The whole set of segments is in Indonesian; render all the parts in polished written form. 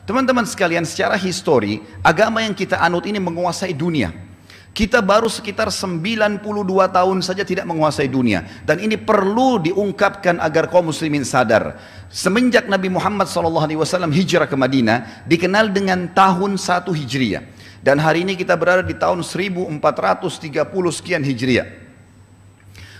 Teman-teman sekalian, secara histori, agama yang kita anut ini menguasai dunia. Kita baru sekitar 92 tahun saja tidak menguasai dunia. Dan ini perlu diungkapkan agar kaum muslimin sadar. Semenjak Nabi Muhammad SAW hijrah ke Madinah, dikenal dengan tahun 1 Hijriah. Dan hari ini kita berada di tahun 1430 sekian Hijriah.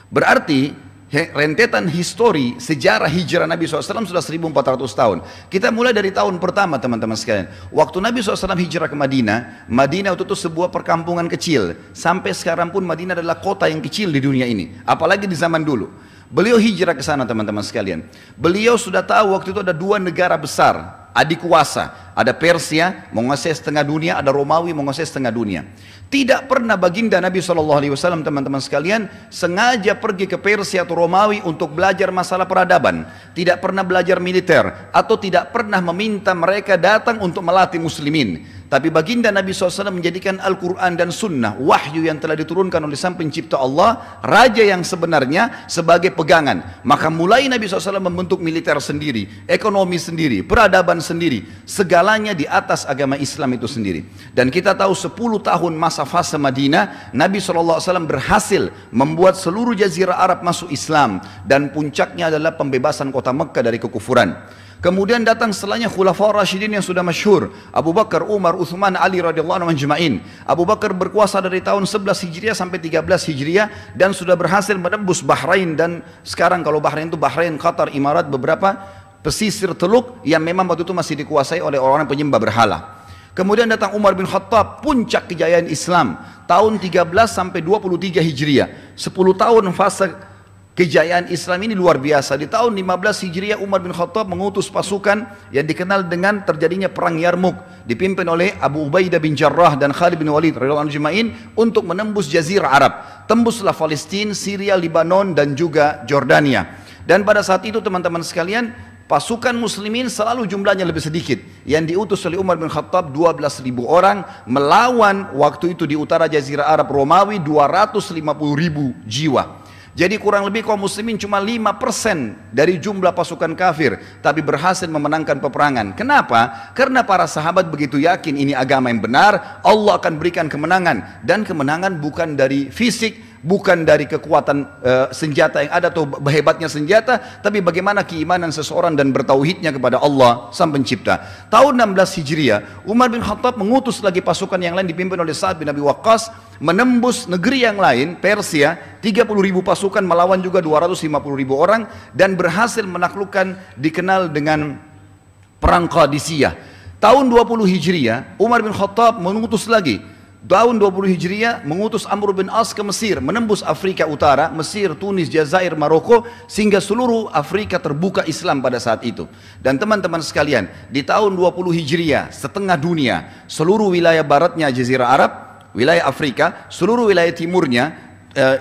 Berarti rentetan histori sejarah hijrah Nabi SAW sudah 1400 tahun. Kita mulai dari tahun pertama teman-teman sekalian. Waktu Nabi SAW hijrah ke Madinah, Madinah itu sebuah perkampungan kecil. Sampai sekarang pun Madinah adalah kota yang kecil di dunia ini. Apalagi di zaman dulu. Beliau hijrah ke sana teman-teman sekalian. Beliau sudah tahu waktu itu ada 2 negara besar, adik kuasa. Ada Persia menguasai setengah dunia, ada Romawi menguasai setengah dunia. Tidak pernah baginda Nabi SAW teman-teman sekalian sengaja pergi ke Persia atau Romawi untuk belajar masalah peradaban. Tidak pernah belajar militer atau tidak pernah meminta mereka datang untuk melatih muslimin. Tapi baginda Nabi SAW menjadikan Al-Quran dan Sunnah, wahyu yang telah diturunkan oleh Sang Pencipta Allah, raja yang sebenarnya sebagai pegangan. Maka mulai Nabi SAW membentuk militer sendiri, ekonomi sendiri, peradaban sendiri, segalanya di atas agama Islam itu sendiri. Dan kita tahu 10 tahun masa fase Madinah, Nabi SAW berhasil membuat seluruh jazirah Arab masuk Islam. Dan puncaknya adalah pembebasan kota Mekah dari kekufuran. Kemudian datang setelahnya Khulafaur Rasyidin yang sudah masyhur, Abu Bakar, Umar, Uthman, Ali radhiyallahu anhum ajma'in. Abu Bakar berkuasa dari tahun 11 Hijriah sampai 13 Hijriah dan sudah berhasil menembus Bahrain, dan sekarang kalau Bahrain itu Bahrain, Qatar, Imarat, beberapa pesisir teluk yang memang waktu itu masih dikuasai oleh orang-orang penyembah berhala. Kemudian datang Umar bin Khattab, puncak kejayaan Islam, tahun 13 sampai 23 Hijriah. 10 tahun fase kejayaan Islam ini luar biasa. Di tahun 15 Hijriah Umar bin Khattab mengutus pasukan yang dikenal dengan terjadinya perang Yarmuk, dipimpin oleh Abu Ubaidah bin Jarrah dan Khalid bin Walid radhiyallahu anhum ajma'in untuk menembus jazirah Arab. Tembuslah Palestina, Syria, Lebanon dan juga Jordania. Dan pada saat itu teman-teman sekalian, pasukan muslimin selalu jumlahnya lebih sedikit. Yang diutus oleh Umar bin Khattab 12.000 orang melawan waktu itu di utara jazirah Arab Romawi 250.000 jiwa. Jadi kurang lebih kaum muslimin cuma 5% dari jumlah pasukan kafir, tapi berhasil memenangkan peperangan. Kenapa? Karena para sahabat begitu yakin ini agama yang benar, Allah akan berikan kemenangan. Dan kemenangan bukan dari fisik, bukan dari kekuatan senjata yang ada atau hebatnya senjata, tapi bagaimana keimanan seseorang dan bertauhidnya kepada Allah Sang Pencipta. Tahun 16 Hijriah, Umar bin Khattab mengutus lagi pasukan yang lain dipimpin oleh Sa'ad bin Abi Waqqas, menembus negeri yang lain, Persia, 30.000 pasukan melawan juga 250.000 orang, dan berhasil menaklukkan dikenal dengan Perang Qadisiyah. Tahun 20 Hijriah, Umar bin Khattab mengutus lagi. Tahun 20 Hijriah mengutus Amr bin As ke Mesir, menembus Afrika Utara, Mesir, Tunis, Jazair, Maroko, sehingga seluruh Afrika terbuka Islam pada saat itu. Dan teman-teman sekalian, di tahun 20 Hijriah, setengah dunia, seluruh wilayah baratnya Jazirah Arab, wilayah Afrika, seluruh wilayah timurnya,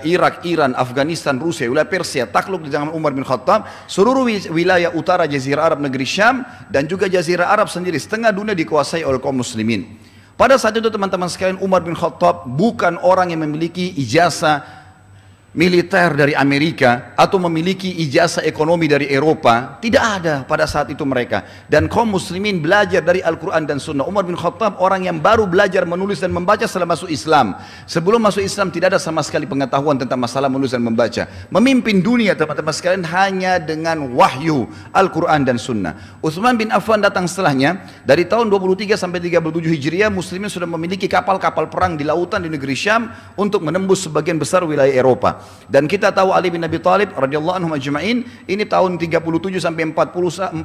Irak, Iran, Afghanistan, Rusia, wilayah Persia, takluk di zaman Umar bin Khattab, seluruh wilayah utara Jazirah Arab negeri Syam, dan juga Jazirah Arab sendiri, setengah dunia dikuasai oleh kaum muslimin. Pada saat itu teman-teman sekalian, Umar bin Khattab bukan orang yang memiliki ijazah militer dari Amerika atau memiliki ijazah ekonomi dari Eropa. Tidak ada pada saat itu mereka. Dan kaum muslimin belajar dari Al-Quran dan Sunnah. Umar bin Khattab orang yang baru belajar menulis dan membaca setelah masuk Islam. Sebelum masuk Islam tidak ada sama sekali pengetahuan tentang masalah menulis dan membaca. Memimpin dunia teman-teman sekalian hanya dengan wahyu Al-Quran dan Sunnah. Utsman bin Affan datang setelahnya. Dari tahun 23 sampai 37 Hijriah, muslimin sudah memiliki kapal-kapal perang di lautan di negeri Syam untuk menembus sebagian besar wilayah Eropa. Dan kita tahu Ali bin Abi Thalib radhiyallahu anhu ajma'in ini tahun 37 sampai 40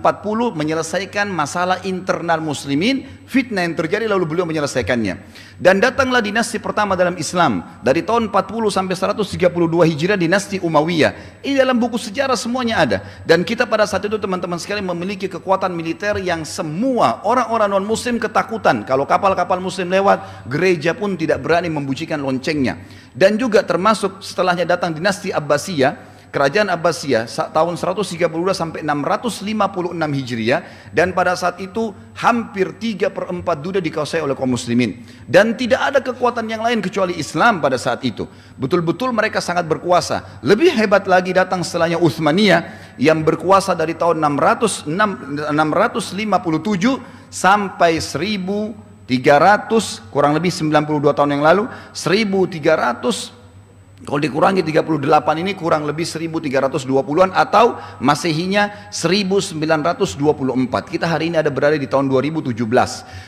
menyelesaikan masalah internal muslimin, fitnah yang terjadi lalu beliau menyelesaikannya. Dan datanglah dinasti pertama dalam Islam dari tahun 40 sampai 132 Hijriah, dinasti Umayyah. Ini dalam buku sejarah semuanya ada. Dan kita pada saat itu teman-teman sekalian memiliki kekuatan militer yang semua orang-orang non muslim ketakutan. Kalau kapal-kapal muslim lewat, gereja pun tidak berani membuncikan loncengnya. Dan juga termasuk setelahnya datang dinasti Abbasiyah, kerajaan Abbasiyah tahun 132 sampai 656 Hijriah, dan pada saat itu hampir 3/4 dunia dikuasai oleh kaum muslimin. Dan tidak ada kekuatan yang lain kecuali Islam pada saat itu. Betul-betul mereka sangat berkuasa. Lebih hebat lagi datang setelahnya Utsmaniyah yang berkuasa dari tahun 657 sampai 1300, kurang lebih 92 tahun yang lalu, 1300, kalau dikurangi 38 ini kurang lebih 1320-an atau Masehinya 1924. Kita hari ini ada berada di tahun 2017.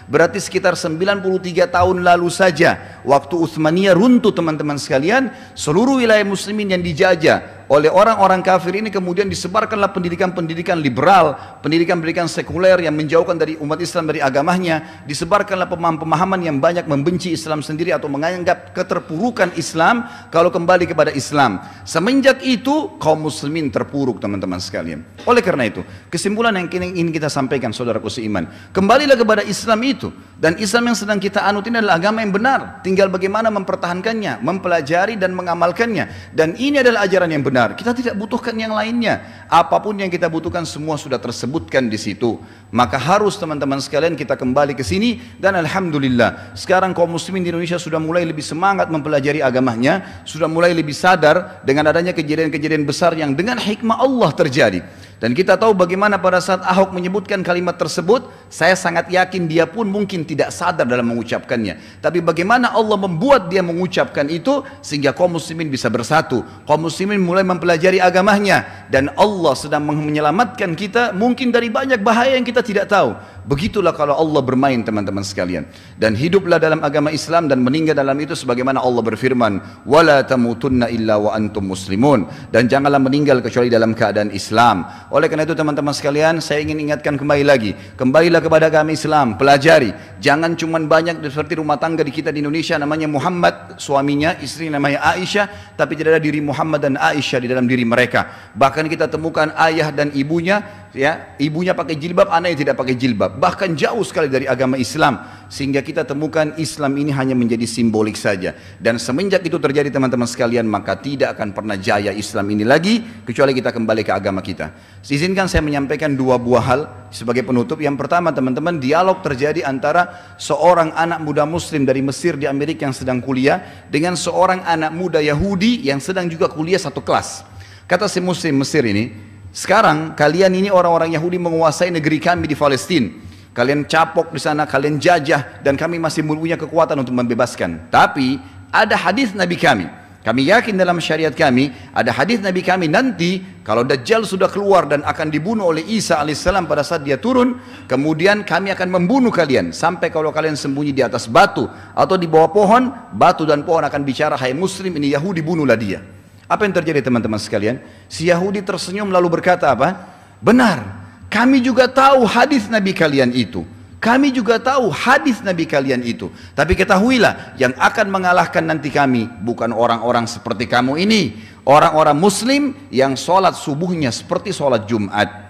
Berarti sekitar 93 tahun lalu saja waktu Utsmaniyah runtuh teman-teman sekalian, seluruh wilayah muslimin yang dijajah oleh orang-orang kafir ini kemudian disebarkanlah pendidikan-pendidikan liberal, pendidikan-pendidikan sekuler yang menjauhkan dari umat Islam dari agamanya, disebarkanlah pemahaman-pemahaman yang banyak membenci Islam sendiri atau menganggap keterpurukan Islam kalau kembali kepada Islam. Semenjak itu kaum muslimin terpuruk teman-teman sekalian. Oleh karena itu, kesimpulan yang ingin kita sampaikan saudaraku seiman, kembalilah kepada Islam itu, dan Islam yang sedang kita anut ini adalah agama yang benar, tinggal bagaimana mempertahankannya, mempelajari dan mengamalkannya, dan ini adalah ajaran yang benar. Kita tidak butuhkan yang lainnya. Apapun yang kita butuhkan semua sudah tersebutkan di situ. Maka harus teman-teman sekalian kita kembali ke sini, dan alhamdulillah sekarang kaum muslimin di Indonesia sudah mulai lebih semangat mempelajari agamanya, sudah mulai lebih sadar dengan adanya kejadian-kejadian besar yang dengan hikmah Allah terjadi. Dan kita tahu bagaimana pada saat Ahok menyebutkan kalimat tersebut, saya sangat yakin dia pun mungkin tidak sadar dalam mengucapkannya. Tapi bagaimana Allah membuat dia mengucapkan itu sehingga kaum muslimin bisa bersatu. Kaum muslimin mulai mempelajari agamanya, dan Allah sedang menyelamatkan kita mungkin dari banyak bahaya yang kita tidak tahu. Begitulah kalau Allah bermain teman-teman sekalian. Dan hiduplah dalam agama Islam dan meninggal dalam itu sebagaimana Allah berfirman, "Wala tamutunna illa wa antum muslimun." Dan janganlah meninggal kecuali dalam keadaan Islam. Oleh karena itu teman-teman sekalian, saya ingin ingatkan kembali lagi, kembalilah kepada agama Islam, pelajari. Jangan cuma banyak seperti rumah tangga di kita di Indonesia namanya Muhammad, suaminya, istri namanya Aisyah, tapi tidak ada diri Muhammad dan Aisyah di dalam diri mereka. Bahkan kita temukan ayah dan ibunya, ya, ibunya pakai jilbab, anaknya tidak pakai jilbab. Bahkan jauh sekali dari agama Islam, sehingga kita temukan Islam ini hanya menjadi simbolik saja. Dan semenjak itu terjadi teman-teman sekalian, maka tidak akan pernah jaya Islam ini lagi kecuali kita kembali ke agama kita. Izinkan saya menyampaikan dua buah hal sebagai penutup. Yang pertama teman-teman, dialog terjadi antara seorang anak muda muslim dari Mesir di Amerika yang sedang kuliah dengan seorang anak muda Yahudi yang sedang juga kuliah satu kelas. Kata si muslim Mesir ini, sekarang kalian ini orang-orang Yahudi menguasai negeri kami di Palestina. Kalian capok di sana, kalian jajah, dan kami masih punya kekuatan untuk membebaskan. Tapi ada hadis Nabi kami. Kami yakin dalam syariat kami ada hadis Nabi kami nanti kalau Dajjal sudah keluar dan akan dibunuh oleh Isa alaihissalam pada saat dia turun, kemudian kami akan membunuh kalian sampai kalau kalian sembunyi di atas batu atau di bawah pohon, batu dan pohon akan bicara, "Hai muslim, ini Yahudi, bunuhlah dia." Apa yang terjadi teman-teman sekalian? Si Yahudi tersenyum lalu berkata apa? "Benar, kami juga tahu hadis Nabi kalian itu. Kami juga tahu hadis Nabi kalian itu. Tapi ketahuilah, yang akan mengalahkan nanti kami bukan orang-orang seperti kamu ini. Orang-orang muslim yang sholat subuhnya seperti sholat Jumat."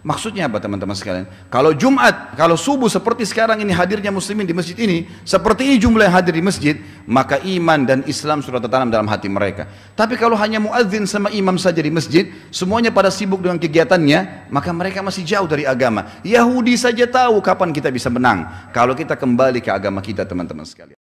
Maksudnya apa teman-teman sekalian? Kalau Jumat, kalau subuh seperti sekarang ini hadirnya muslimin di masjid ini, seperti ini jumlah yang hadir di masjid, maka iman dan Islam sudah tertanam dalam hati mereka. Tapi kalau hanya muadzin sama imam saja di masjid, semuanya pada sibuk dengan kegiatannya, maka mereka masih jauh dari agama. Yahudi saja tahu kapan kita bisa menang kalau kita kembali ke agama kita teman-teman sekalian.